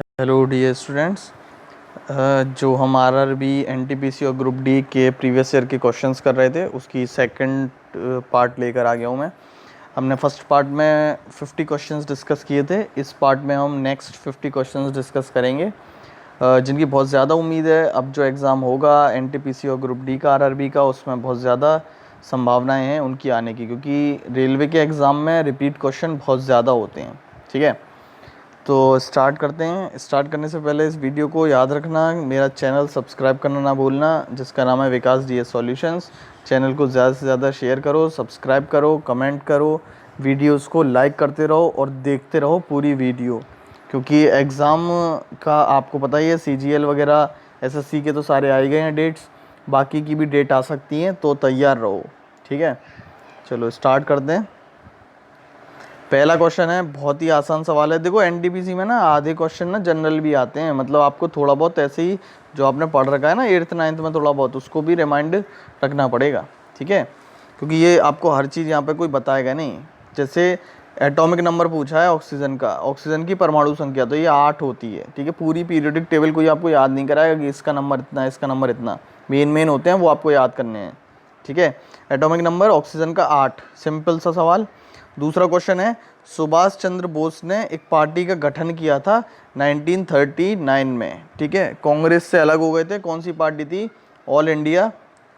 Hello dear students. जो हम RRB NTPC और ग्रुप डी के प्रीवियस ईयर के क्वेश्चंस कर रहे थे उसकी सेकंड पार्ट लेकर आ गया हूँ मैं। हमने फर्स्ट पार्ट में 50 क्वेश्चंस डिस्कस किए थे। इस पार्ट में हम नेक्स्ट 50 क्वेश्चंस डिस्कस करेंगे, जिनकी बहुत ज़्यादा उम्मीद है। अब जो एग्ज़ाम होगा एनटीपीसी और ग्रुप डी का आरआरबी का, उसमें बहुत ज़्यादा संभावनाएं हैं उनकी आने की, क्योंकि रेलवे के एग्ज़ाम में रिपीट क्वेश्चन बहुत ज़्यादा होते हैं। ठीक है, तो स्टार्ट करते हैं। स्टार्ट करने से पहले इस वीडियो को याद रखना, मेरा चैनल सब्सक्राइब करना ना भूलना, जिसका नाम है विकास डीएस सॉल्यूशंस। चैनल को ज़्यादा से ज़्यादा शेयर करो, सब्सक्राइब करो, कमेंट करो, वीडियोस को लाइक करते रहो और देखते रहो पूरी वीडियो, क्योंकि एग्ज़ाम का आपको पता ही है, सीजीएल वगैरह एसएससी के तो सारे आए गए हैं डेट्स, बाकी की भी डेट आ सकती हैं, तो तैयार रहो। ठीक है, चलो स्टार्ट करते हैं। पहला क्वेश्चन है, बहुत ही आसान सवाल है। देखो एनटीपीसी में ना आधे क्वेश्चन ना जनरल भी आते हैं, मतलब आपको थोड़ा बहुत ऐसे ही जो आपने पढ़ रखा है ना 8th 9th में थोड़ा बहुत, उसको भी रिमाइंड रखना पड़ेगा। ठीक है, क्योंकि ये आपको हर चीज़ यहाँ पे कोई बताएगा नहीं। जैसे एटॉमिक नंबर पूछा है ऑक्सीजन का, ऑक्सीजन की परमाणु संख्या तो ये 8 होती है। ठीक है, पूरी पीरियोडिक टेबल कोई आपको याद नहीं कराएगा कि इसका नंबर इतना, इसका नंबर इतना। मेन होते हैं वो आपको याद करने हैं। ठीक है, एटॉमिक नंबर ऑक्सीजन का 8, सिंपल सा सवाल। दूसरा क्वेश्चन है, सुभाष चंद्र बोस ने एक पार्टी का गठन किया था 1939 में। ठीक है, कांग्रेस से अलग हो गए थे। कौन सी पार्टी थी? All India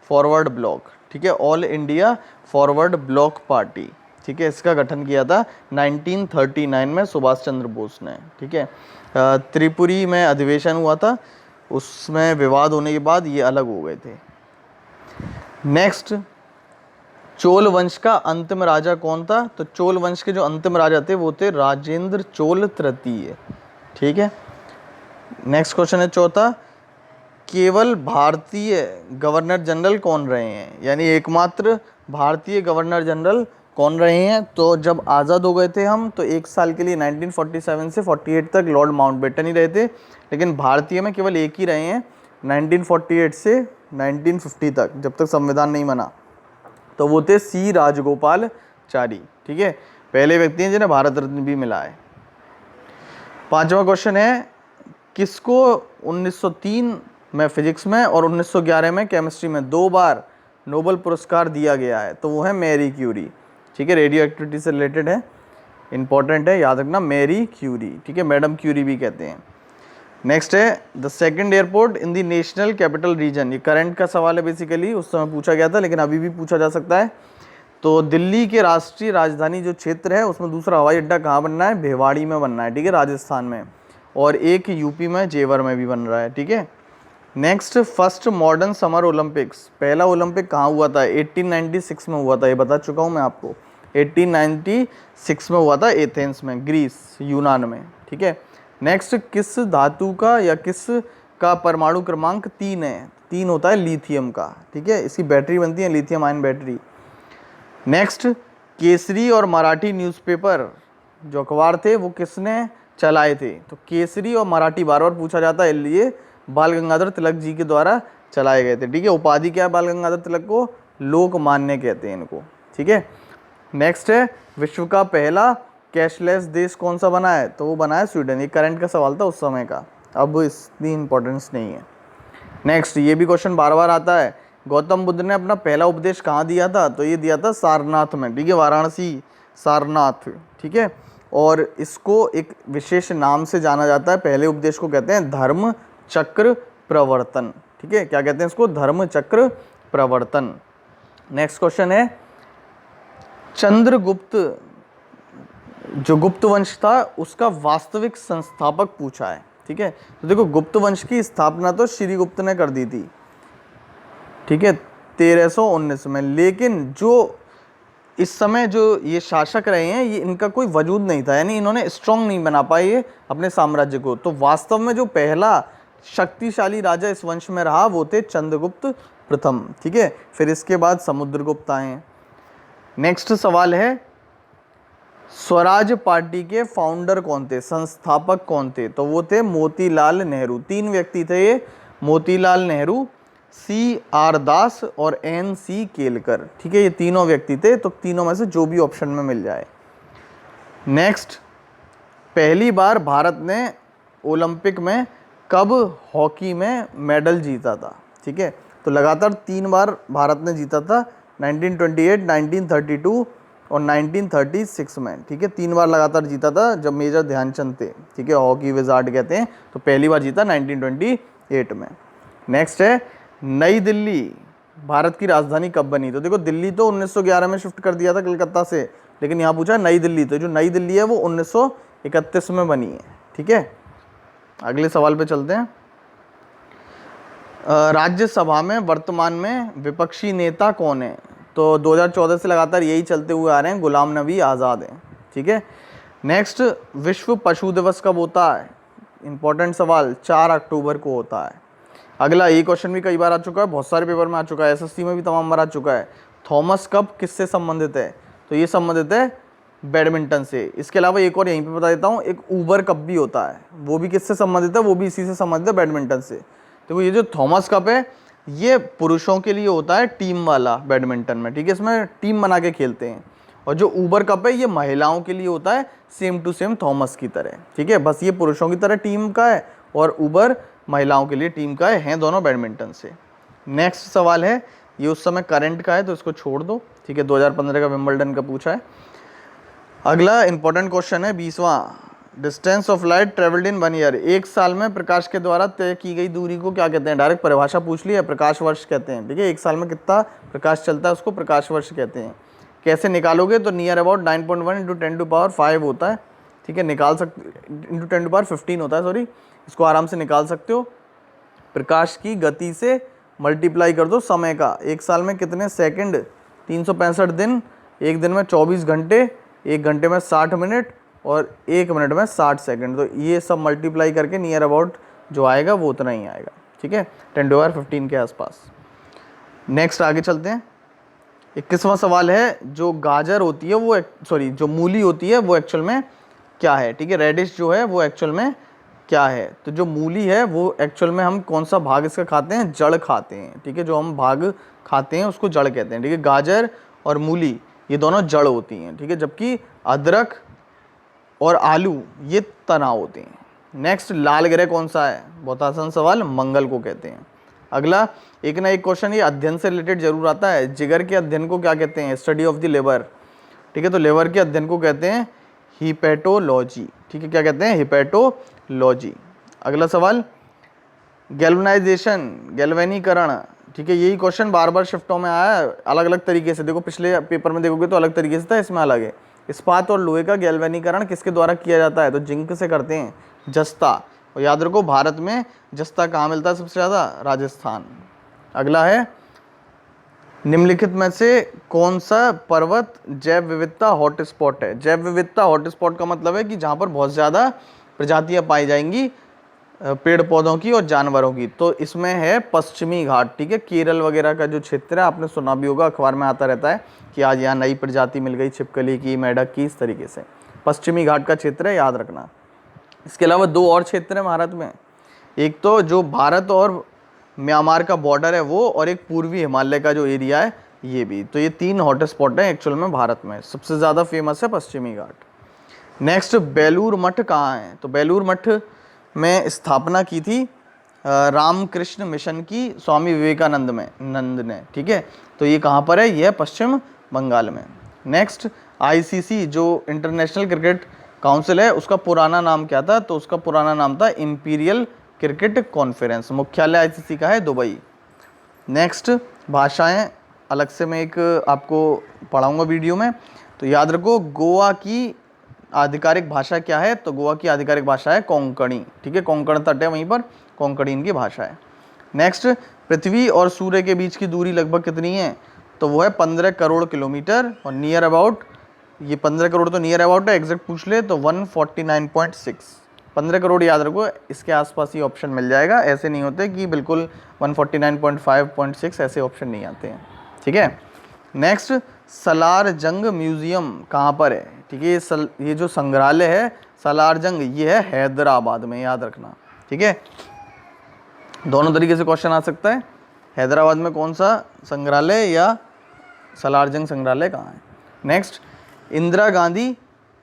forward block. ठीक है, all India forward block party. ठीक है, इसका गठन किया था 1939 में सुभाष चंद्र बोस ने। ठीक है, त्रिपुरी में अधिवेशन हुआ था, उसमें विवाद होने के बाद ये अलग हो गए थे। नेक्स्ट, चोल वंश का अंतिम राजा कौन था? तो चोल वंश के जो अंतिम राजा थे वो थे राजेंद्र चोल तृतीय। ठीक है, नेक्स्ट क्वेश्चन है चौथा, केवल भारतीय गवर्नर जनरल कौन रहे हैं, यानी एकमात्र भारतीय गवर्नर जनरल कौन रहे हैं? तो जब आज़ाद हो गए थे हम, तो एक साल के लिए 1947 से 48 तक लॉर्ड माउंटबेटन ही रहे थे, लेकिन भारतीय में केवल एक ही रहे हैं 1948 से 1950 तक, जब तक संविधान नहीं बना। तो वो थे सी राजगोपालचारी। ठीक है, पहले व्यक्ति हैं जिन्हें भारत रत्न भी मिला है। पांचवा क्वेश्चन है, किसको 1903 में फिजिक्स में और 1911 में केमिस्ट्री में 2 बार नोबेल पुरस्कार दिया गया है? तो वो है मैरी क्यूरी। ठीक है, रेडियो एक्टिविटी से रिलेटेड है, इंपॉर्टेंट है, याद रखना, मैरी क्यूरी। ठीक है, मैडम क्यूरी भी कहते हैं। नेक्स्ट है, the second airport in the national capital region. ये करंट का सवाल है बेसिकली, उस समय पूछा गया था लेकिन अभी भी पूछा जा सकता है। तो दिल्ली के राष्ट्रीय राजधानी जो क्षेत्र है उसमें दूसरा हवाई अड्डा कहाँ बनना है? भिवाड़ी में बनना है। ठीक है, राजस्थान में, और एक यूपी में जेवर में भी बन रहा है। ठीक है, next, first modern summer Olympics, पहला ओलंपिक कहाँ हुआ था? 1896 में हुआ था, ये बता चुका हूँ मैं आपको। 1896 में हुआ था एथेंस में, ग्रीस, यूनान में। ठीक है, नेक्स्ट, किस धातु का या किस का परमाणु क्रमांक 3 है? 3 होता है लिथियम का। ठीक है, इसकी बैटरी बनती है lithium ion battery. Next, Kesari और मराठी न्यूज़पेपर जो अखबार थे वो किसने चलाए थे? तो केसरी और मराठी बार बार पूछा जाता है, लिए बाल गंगाधर तिलक जी के द्वारा चलाए गए थे। ठीक है, उपाधि क्या है बाल गंगाधर तिलक को? लोकमान्य कहते हैं इनको। ठीक है, नेक्स्ट है, विश्व का पहला कैशलेस देश कौन सा बना है? तो वो बना है स्वीडन। ये करंट का सवाल था उस समय का, अब इतनी इंपॉर्टेंस नहीं है। नेक्स्ट, ये भी क्वेश्चन बार बार आता है, गौतम बुद्ध ने अपना पहला उपदेश कहाँ दिया था? तो ये दिया था सारनाथ में। ठीक है, वाराणसी, सारनाथ। ठीक है, और इसको एक विशेष नाम से जाना जाता है, पहले उपदेश को कहते हैं धर्म चक्र प्रवर्तन। ठीक है, क्या कहते हैं इसको? धर्म चक्र प्रवर्तन। नेक्स्ट क्वेश्चन है, चंद्रगुप्त जो गुप्त वंश था उसका वास्तविक संस्थापक पूछा है। ठीक है, तो देखो गुप्त वंश की स्थापना तो श्रीगुप्त ने कर दी थी। ठीक है, 1319 में, लेकिन जो इस समय जो ये शासक रहे हैं ये इनका कोई वजूद नहीं था, यानी इन्होंने स्ट्रांग नहीं बना पाए अपने साम्राज्य को। तो वास्तव में जो पहला शक्तिशाली राजा इस वंश में रहा वो थे चंद्रगुप्त प्रथम। ठीक है, फिर इसके बाद समुद्रगुप्त आए। नेक्स्ट सवाल है, स्वराज पार्टी के फाउंडर कौन थे, संस्थापक कौन थे? तो वो थे मोतीलाल नेहरू। 3 व्यक्ति थे ये, मोतीलाल नेहरू, CR दास और NC केलकर। ठीक है, ये तीनों व्यक्ति थे, तो तीनों में से जो भी ऑप्शन में मिल जाए। नेक्स्ट, पहली बार भारत ने ओलंपिक में कब हॉकी में मेडल जीता था? ठीक है, तो लगातार 3 बार भारत ने जीता था, 1928, 1932 और 1936 में। ठीक है, 3 बार लगातार जीता था जब मेजर ध्यानचंद थे। ठीक है, हॉकी विजार्ड कहते हैं। तो पहली बार जीता 1928 में। नेक्स्ट है, नई दिल्ली भारत की राजधानी कब बनी? तो देखो, दिल्ली तो 1911 में शिफ्ट कर दिया था कलकत्ता से, लेकिन यहाँ पूछा नई दिल्ली, तो जो नई दिल्ली है वो 1931 में बनी है। ठीक है, अगले सवाल पे चलते हैं। राज्यसभा में वर्तमान में विपक्षी नेता कौन है? तो 2014 से लगातार यही चलते हुए आ रहे हैं, गुलाम नबी आज़ाद हैं। ठीक है, नेक्स्ट, विश्व पशु दिवस कब होता है? इंपॉर्टेंट सवाल, 4 अक्टूबर को होता है। अगला, ये क्वेश्चन भी कई बार आ चुका है, बहुत सारे पेपर में आ चुका है, एसएससी में भी तमाम बार आ चुका है। थॉमस कप किससे संबंधित है? तो ये संबंधित है बैडमिंटन से। इसके अलावा एक और यहीं पे बता देता हूँ, एक ऊबर कप भी होता है, वो भी किससे संबंधित है? वो भी इसी से संबंधित है, बैडमिंटन से। देखो, ये जो थॉमस कप है ये पुरुषों के लिए होता है, टीम वाला बैडमिंटन में। ठीक है, इसमें टीम बना के खेलते हैं। और जो ऊबर कप है ये महिलाओं के लिए होता है, सेम टू सेम थॉमस की तरह। ठीक है, बस ये पुरुषों की तरह टीम का है और ऊबर महिलाओं के लिए टीम का है, हैं दोनों बैडमिंटन से। नेक्स्ट सवाल है, ये उस समय करंट का है तो इसको छोड़ दो। ठीक है, 2015 का विंबलडन का पूछा है। अगला इंपॉर्टेंट क्वेश्चन है 20वां, distance of light travelled in 1 year. 1 साल में प्रकाश के द्वारा तय की गई दूरी को क्या कहते हैं? डायरेक्ट परिभाषा पूछ ली है, प्रकाश वर्ष कहते हैं। ठीक है, 1 साल में कितना प्रकाश चलता है उसको प्रकाश वर्ष कहते हैं। कैसे निकालोगे? तो नियर अबाउट 9.1 इंटू 10⁵ होता है। ठीक है, निकाल सकते, इंटू 10⁵ होता है, सॉरी, इसको आराम से निकाल सकते हो। प्रकाश की गति से मल्टीप्लाई कर दो समय का। 1 साल में कितने सेकंड? 365 दिन, 1 दिन में 24 घंटे, 1 घंटे में 60 मिनट और 1 मिनट में 60 सेकंड। तो ये सब मल्टीप्लाई करके नियर अबाउट जो आएगा वो उतना ही आएगा। ठीक है, 10⁻15 के आसपास। नेक्स्ट आगे चलते हैं। 21वां सवाल है, जो गाजर होती है वो सॉरी जो मूली होती है वो एक्चुअल में क्या है? ठीक है, रेडिश जो है वो एक्चुअल में क्या है? तो जो मूली है वो एक्चुअल में हम कौन सा भाग इसका खाते हैं? जड़ खाते हैं। ठीक है, जो हम भाग खाते हैं उसको जड़ कहते हैं। ठीक है, गाजर और मूली ये दोनों जड़ होती हैं। ठीक है, जबकि अदरक और आलू ये तना होते हैं। नेक्स्ट, लाल ग्रह कौन सा है? बहुत आसान सवाल, मंगल को कहते हैं। अगला, एक ना एक क्वेश्चन ये अध्ययन से रिलेटेड जरूर आता है, जिगर के अध्ययन को क्या कहते हैं? Study of the liver. ठीक है, तो लिवर के अध्ययन को कहते हैं हिपेटोलॉजी। ठीक है, क्या कहते हैं? हिपेटोलॉजी। अगला सवाल, गैल्वेनाइजेशन, गैल्वेनीकरण। ठीक है, यही क्वेश्चन बार बार शिफ्टों में आया है अलग अलग तरीके से। देखो, पिछले पेपर में देखोगे तो अलग तरीके से था, इसमें अलग है। इस्पात और लोहे का गैल्वेनीकरण किसके द्वारा किया जाता है? तो जिंक से करते हैं, जस्ता। और याद रखो, भारत में जस्ता कहाँ मिलता है सबसे ज़्यादा? राजस्थान। अगला है, निम्नलिखित में से कौन सा पर्वत जैव विविधता हॉटस्पॉट है? जैव विविधता हॉटस्पॉट का मतलब है कि जहाँ पर बहुत ज़्यादा प्रजातियाँ पाई जाएंगी पेड़ पौधों की और जानवरों की। तो इसमें है पश्चिमी घाट। ठीक है, केरल वगैरह का जो क्षेत्र है, आपने सुना भी होगा, अखबार में आता रहता है कि आज यहाँ नई प्रजाति मिल गई छिपकली की, मेढक की, इस तरीके से। पश्चिमी घाट का क्षेत्र है, याद रखना। इसके अलावा 2 और क्षेत्र है भारत में, एक तो जो भारत और म्यांमार का बॉर्डर है वो, और एक पूर्वी हिमालय का जो एरिया है ये भी। तो ये 3 हॉटस्पॉट हैं एक्चुअल में भारत में। सबसे ज़्यादा फेमस है पश्चिमी घाट। नेक्स्ट, बेलूर मठ कहाँ है? तो बेलूर मठ में स्थापना की थी रामकृष्ण मिशन की स्वामी विवेकानंद नंद ने। ठीक है, तो ये कहाँ पर है? ये है पश्चिम बंगाल में। नेक्स्ट, आईसीसी जो इंटरनेशनल क्रिकेट काउंसिल है उसका पुराना नाम क्या था? तो उसका पुराना नाम था इंपीरियल क्रिकेट कॉन्फ्रेंस। मुख्यालय आईसीसी का है दुबई। नेक्स्ट, भाषाएं अलग से मैं एक आपको पढ़ाऊंगा वीडियो में, तो याद रखो गोवा की आधिकारिक भाषा क्या है? तो गोवा की आधिकारिक भाषा है कोंकणी। ठीक है, कोंकण तट है वहीं पर, कोंकणी इनकी भाषा है। नेक्स्ट, पृथ्वी और सूर्य के बीच की दूरी लगभग कितनी है? तो वो है 15 करोड़ किलोमीटर। और नियर अबाउट, ये 15 करोड़ तो नियर अबाउट है, एग्जैक्ट पूछ ले तो 149.6। 15 करोड़ याद रखो, इसके आसपास ही ऑप्शन मिल जाएगा। ऐसे नहीं होते कि बिल्कुल 149.5.6, ऐसे ऑप्शन नहीं आते हैं। ठीक है, नेक्स्ट, सलार जंग म्यूजियम कहाँ पर है? ठीक है, ये जो संग्रहालय है सलार जंग, ये है हैदराबाद में, याद रखना। ठीक है, दोनों तरीके से क्वेश्चन आ सकता है, हैदराबाद में कौन सा संग्रहालय या सलार जंग संग्रहालय कहाँ है। नेक्स्ट, इंदिरा गांधी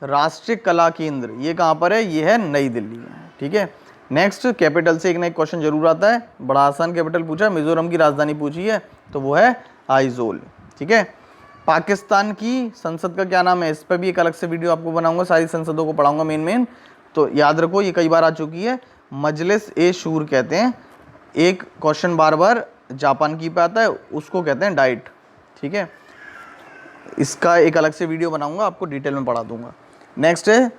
राष्ट्रीय कला केंद्र, ये कहाँ पर है? ये है नई दिल्ली में। ठीक है, नेक्स्ट कैपिटल से एक ना एक क्वेश्चन जरूर आता है, बड़ा आसान कैपिटल पूछा है, मिजोरम की राजधानी पूछी है तो वो है आइजोल। ठीक है, पाकिस्तान की संसद का क्या नाम है, इस पर भी एक अलग से वीडियो आपको बनाऊंगा, सारी संसदों को पढ़ाऊंगा मेन, तो याद रखो ये कई बार आ चुकी है, मजलिस ए शूर कहते हैं। एक क्वेश्चन बार बार जापान की पे आता है, उसको कहते हैं डाइट। ठीक है, इसका एक अलग से वीडियो बनाऊंगा, आपको डिटेल में पढ़ा दूंगा। नेक्स्ट है,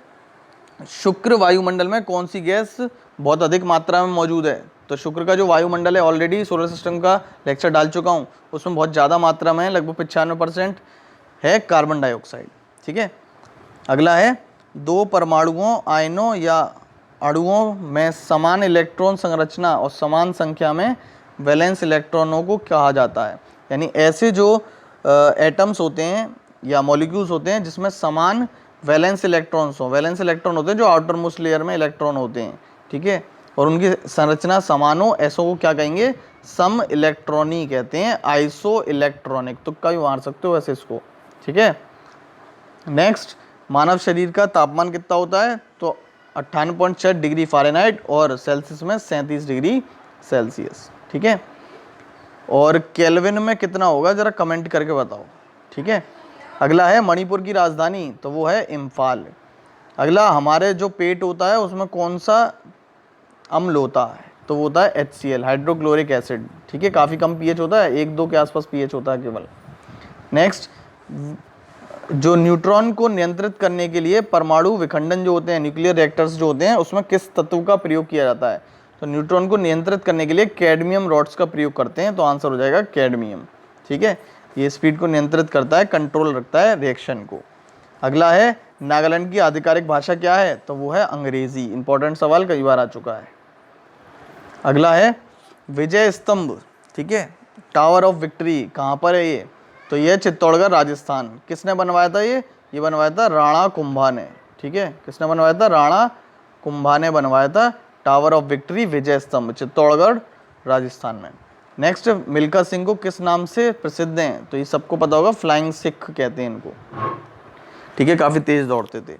शुक्र वायुमंडल में कौन सी गैस बहुत अधिक मात्रा में मौजूद है। तो शुक्र का जो वायुमंडल है, ऑलरेडी सोलर सिस्टम का लेक्चर डाल चुका हूँ, उसमें बहुत ज़्यादा मात्रा में है, लगभग 95% है कार्बन डाइऑक्साइड। ठीक है, अगला है, दो परमाणुओं आयनों या अणुओं में समान इलेक्ट्रॉन संरचना और समान संख्या में वैलेंस इलेक्ट्रॉनों को कहा जाता है। यानी ऐसे जो एटम्स होते हैं या मॉलिक्यूल्स होते हैं जिसमें समान वैलेंस इलेक्ट्रॉन्स हो, वैलेंस इलेक्ट्रॉन होते हैं जो आउटर मोस्ट लेयर में इलेक्ट्रॉन होते हैं। ठीक है, और उनकी संरचना समान हो, ऐसों को क्या कहेंगे, सम इलेक्ट्रॉनी कहते हैं, आइसो इलेक्ट्रॉनिक, तुक्का भी मार सकते हो वैसे इसको। ठीक है, नेक्स्ट, मानव शरीर का तापमान कितना होता है, तो 58.6 डिग्री फ़ारेनहाइट और सेल्सियस में 37 डिग्री सेल्सियस। ठीक है, और केल्विन में कितना होगा जरा कमेंट करके बताओ। ठीक है, अगला है मणिपुर की राजधानी, तो वो है इम्फाल। अगला, हमारे जो पेट होता है उसमें कौन सा अम्ल होता है, तो वो होता है HCl, हाइड्रोक्लोरिक एसिड। ठीक है, काफ़ी कम pH होता है, 1-2 के आसपास pH होता है केवल। नेक्स्ट, जो न्यूट्रॉन को नियंत्रित करने के लिए परमाणु विखंडन जो होते हैं, न्यूक्लियर रिएक्टर्स जो होते हैं, उसमें किस तत्व का प्रयोग किया जाता है, तो न्यूट्रॉन को नियंत्रित करने के लिए कैडमियम रॉड्स का प्रयोग करते हैं, तो आंसर हो जाएगा कैडमियम। ठीक है, ये स्पीड को नियंत्रित करता है, कंट्रोल रखता है रिएक्शन को। अगला है, नागालैंड की आधिकारिक भाषा क्या है, तो वो है अंग्रेजी। इंपॉर्टेंट सवाल कई बार आ चुका है। अगला है, विजय स्तंभ, ठीक है, टावर ऑफ विक्ट्री कहाँ पर है ये, तो ये चित्तौड़गढ़ राजस्थान। किसने बनवाया था ये बनवाया था राणा कुंभा ने। ठीक है, किसने बनवाया था, राणा कुंभा ने बनवाया था टावर ऑफ विक्ट्री, विजय स्तंभ, चित्तौड़गढ़ राजस्थान में। नेक्स्ट, मिल्खा सिंह को किस नाम से प्रसिद्ध हैं, तो ये सबको पता होगा, फ्लाइंग सिख कहते हैं इनको। ठीक है, काफ़ी तेज दौड़ते थे।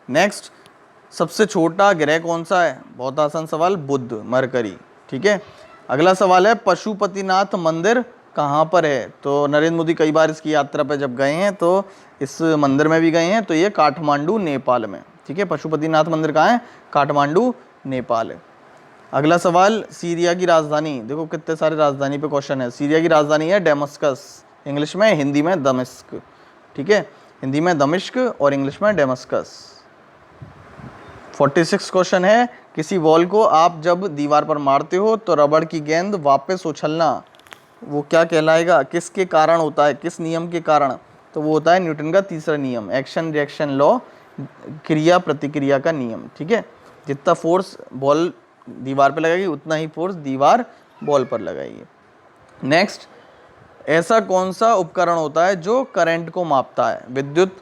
नेक्स्ट, सबसे छोटा ग्रह कौन सा है, बहुत आसान सवाल, बुध, मरकरी। ठीक है, अगला सवाल है, पशुपतिनाथ मंदिर कहाँ पर है, तो नरेंद्र मोदी कई बार इसकी यात्रा पर जब गए हैं तो इस मंदिर में भी गए हैं, तो ये काठमांडू नेपाल में। ठीक है, पशुपतिनाथ मंदिर कहाँ है, काठमांडू नेपाल है। अगला सवाल, सीरिया की राजधानी, देखो कितने सारे राजधानी पे क्वेश्चन है। सीरिया की राजधानी है डेमस्कस, इंग्लिश में, हिंदी में दमिश्क। ठीक है, हिंदी में दमिश्क और इंग्लिश में डेमस्कस। 46 क्वेश्चन है, किसी बॉल को आप जब दीवार पर मारते हो तो रबड़ की गेंद वापस उछलना वो क्या कहलाएगा, किसके कारण होता है, किस नियम के कारण, तो वो होता है न्यूटन का तीसरा नियम, एक्शन रिएक्शन लॉ, क्रिया प्रतिक्रिया का नियम। ठीक है, जितना फोर्स बॉल दीवार पे लगाएगी उतना ही फोर्स दीवार बॉल पर लगाएगी। नेक्स्ट, ऐसा कौन सा उपकरण होता है जो करंट को मापता है, विद्युत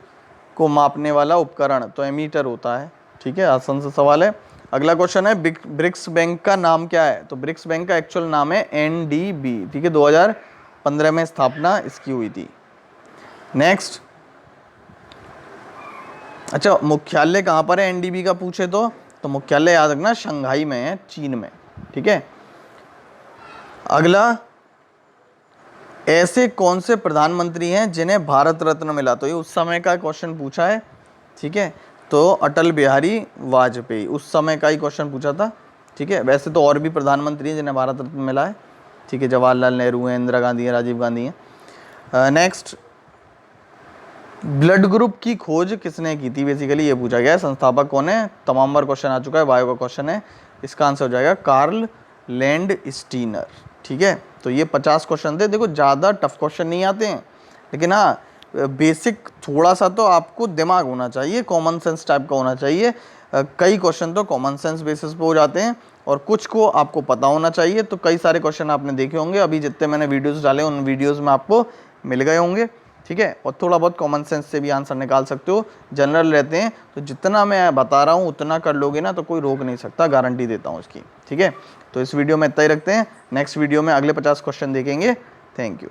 को मापने वाला उपकरण, तो एमीटर होता है। ठीक है, आसान सा सवाल है। अगला क्वेश्चन है, ब्रिक्स बैंक का नाम क्या है, तो ब्रिक्स बैंक का एक्चुअल नाम है NDB। ठीक है, 2015 में स्थापना इसकी हुई थी। नेक्स्ट, अच्छा, मुख्यालय कहाँ पर है NDB का पूछे तो मुख्यालय याद रखना शंघाई में है, चीन में। ठीक है, अगला, ऐसे कौन से प्रधानमंत्री हैं जिन्हें भारत रत्न मिला, तो ये उस समय का क्वेश्चन पूछा है। ठीक है, तो अटल बिहारी वाजपेयी, उस समय का ही क्वेश्चन पूछा था। ठीक है, वैसे तो और भी प्रधानमंत्री हैं जिन्हें भारत रत्न मिला है। ठीक है, जवाहरलाल नेहरू हैं, इंदिरा गांधी हैं, राजीव गांधी हैं। नेक्स्ट, ब्लड ग्रुप की खोज किसने की थी, बेसिकली ये पूछा गया है। संस्थापक कौन है, तमाम बार क्वेश्चन आ चुका है, बायो का क्वेश्चन है। इसका आंसर हो जाएगा कार्ल लैंडस्टीनर। ठीक है, तो ये 50 क्वेश्चन थे। देखो ज़्यादा टफ क्वेश्चन नहीं आते हैं, लेकिन हाँ बेसिक थोड़ा सा तो आपको दिमाग होना चाहिए, कॉमन सेंस टाइप का होना चाहिए। कई क्वेश्चन तो कॉमन सेंस बेसिस पे हो जाते हैं और कुछ को आपको पता होना चाहिए। तो कई सारे क्वेश्चन आपने देखे होंगे, अभी जितने मैंने वीडियोस डाले उन वीडियोस में आपको मिल गए होंगे। ठीक है, और थोड़ा बहुत कॉमन सेंस से भी आंसर निकाल सकते हो, जनरल रहते हैं। तो जितना मैं बता रहा हूँ उतना कर लोगे ना तो कोई रोक नहीं सकता, गारंटी देता हूँ इसकी। ठीक है, तो इस वीडियो में इतना ही रखते हैं, नेक्स्ट वीडियो में अगले 50 क्वेश्चन देखेंगे। Thank you.